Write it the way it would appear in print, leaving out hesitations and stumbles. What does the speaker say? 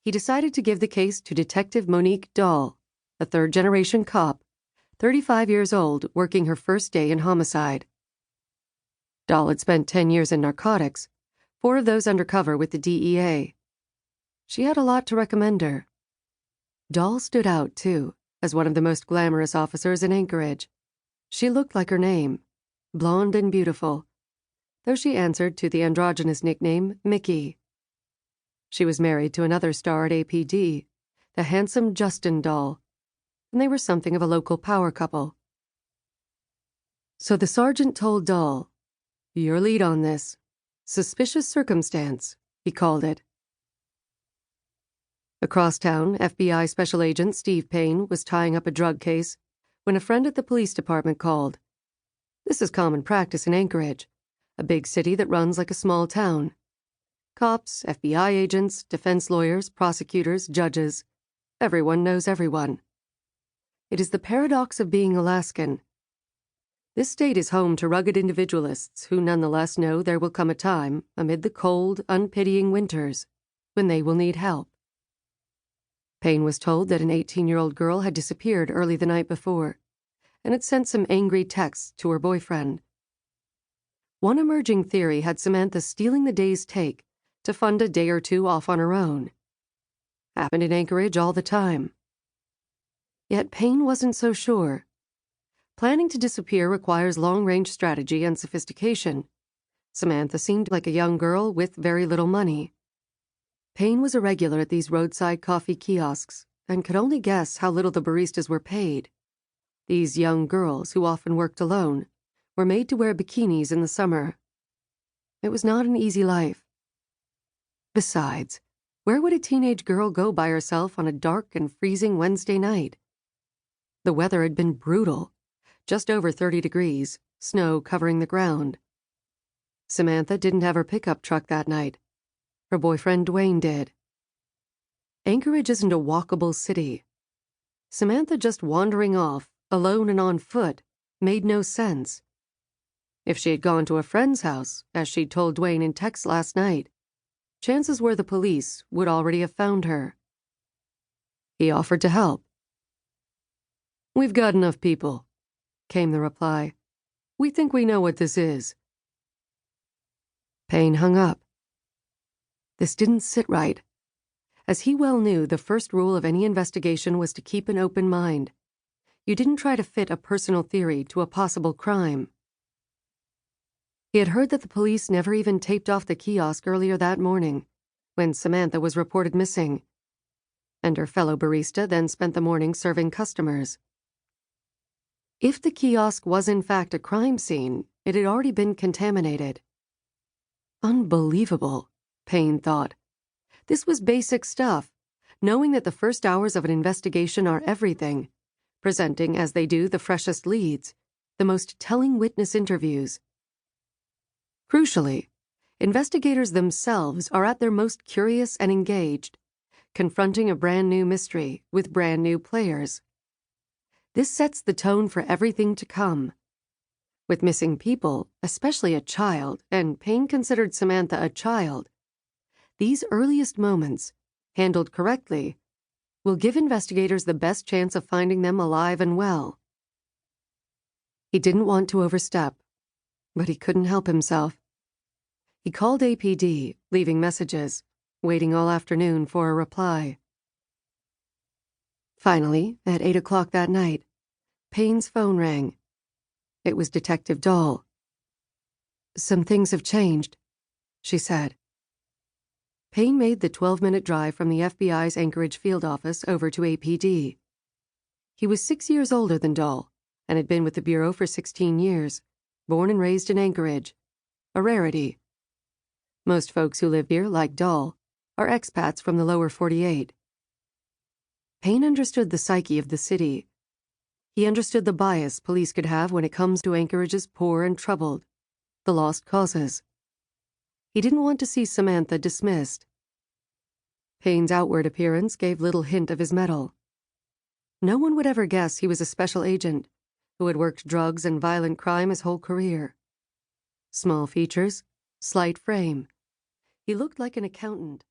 He decided to give the case to Detective Monique Dahl, a third-generation cop, 35 years old, working her first day in homicide. Dahl had spent 10 years in narcotics, 4 of those undercover with the DEA. She had a lot to recommend her. Dahl stood out, too, as one of the most glamorous officers in Anchorage. She looked like her name, blonde and beautiful, though she answered to the androgynous nickname Mickey. She was married to another star at APD, the handsome Justin Dahl, and they were something of a local power couple. So the sergeant told Dahl, "Your lead on this. Suspicious circumstance," he called it. Across town, FBI Special Agent Steve Payne was tying up a drug case when a friend at the police department called. This is common practice in Anchorage, a big city that runs like a small town. Cops, FBI agents, defense lawyers, prosecutors, judges. Everyone knows everyone. It is the paradox of being Alaskan. This state is home to rugged individualists who nonetheless know there will come a time, amid the cold, unpitying winters, when they will need help. Payne was told that an 18-year-old girl had disappeared early the night before, and had sent some angry texts to her boyfriend. One emerging theory had Samantha stealing the day's take to fund a day or two off on her own. Happened in Anchorage all the time. Yet Payne wasn't so sure. Planning to disappear requires long-range strategy and sophistication. Samantha seemed like a young girl with very little money. Payne was a regular at these roadside coffee kiosks and could only guess how little the baristas were paid. These young girls, who often worked alone, were made to wear bikinis in the summer. It was not an easy life. Besides, where would a teenage girl go by herself on a dark and freezing Wednesday night? The weather had been brutal, just over 30 degrees, snow covering the ground. Samantha didn't have her pickup truck that night. Her boyfriend Dwayne did. Anchorage isn't a walkable city. Samantha just wandering off, alone and on foot, made no sense. If she had gone to a friend's house, as she'd told Dwayne in text last night, chances were the police would already have found her. He offered to help. "We've got enough people," came the reply. "We think we know what this is." Payne hung up. This didn't sit right. As he well knew, the first rule of any investigation was to keep an open mind. You didn't try to fit a personal theory to a possible crime. He had heard that the police never even taped off the kiosk earlier that morning, when Samantha was reported missing, and her fellow barista then spent the morning serving customers. If the kiosk was in fact a crime scene, it had already been contaminated. Unbelievable, Payne thought. This was basic stuff, knowing that the first hours of an investigation are everything, presenting as they do the freshest leads, the most telling witness interviews. Crucially, investigators themselves are at their most curious and engaged, confronting a brand new mystery with brand new players. This sets the tone for everything to come. With missing people, especially a child, and Payne considered Samantha a child, these earliest moments, handled correctly, will give investigators the best chance of finding them alive and well. He didn't want to overstep, but he couldn't help himself. He called APD, leaving messages, waiting all afternoon for a reply. Finally, at 8 o'clock that night, Payne's phone rang. It was Detective Dahl. "Some things have changed," she said. Payne made the 12-minute drive from the FBI's Anchorage field office over to APD. He was 6 years older than Dahl and had been with the Bureau for 16 years, born and raised in Anchorage, a rarity. Most folks who live here, like Dahl, are expats from the lower 48. Payne understood the psyche of the city. He understood the bias police could have when it comes to Anchorage's poor and troubled, the lost causes. He didn't want to see Samantha dismissed. Payne's outward appearance gave little hint of his mettle. No one would ever guess he was a special agent who had worked drugs and violent crime his whole career. Small features, slight frame. He looked like an accountant.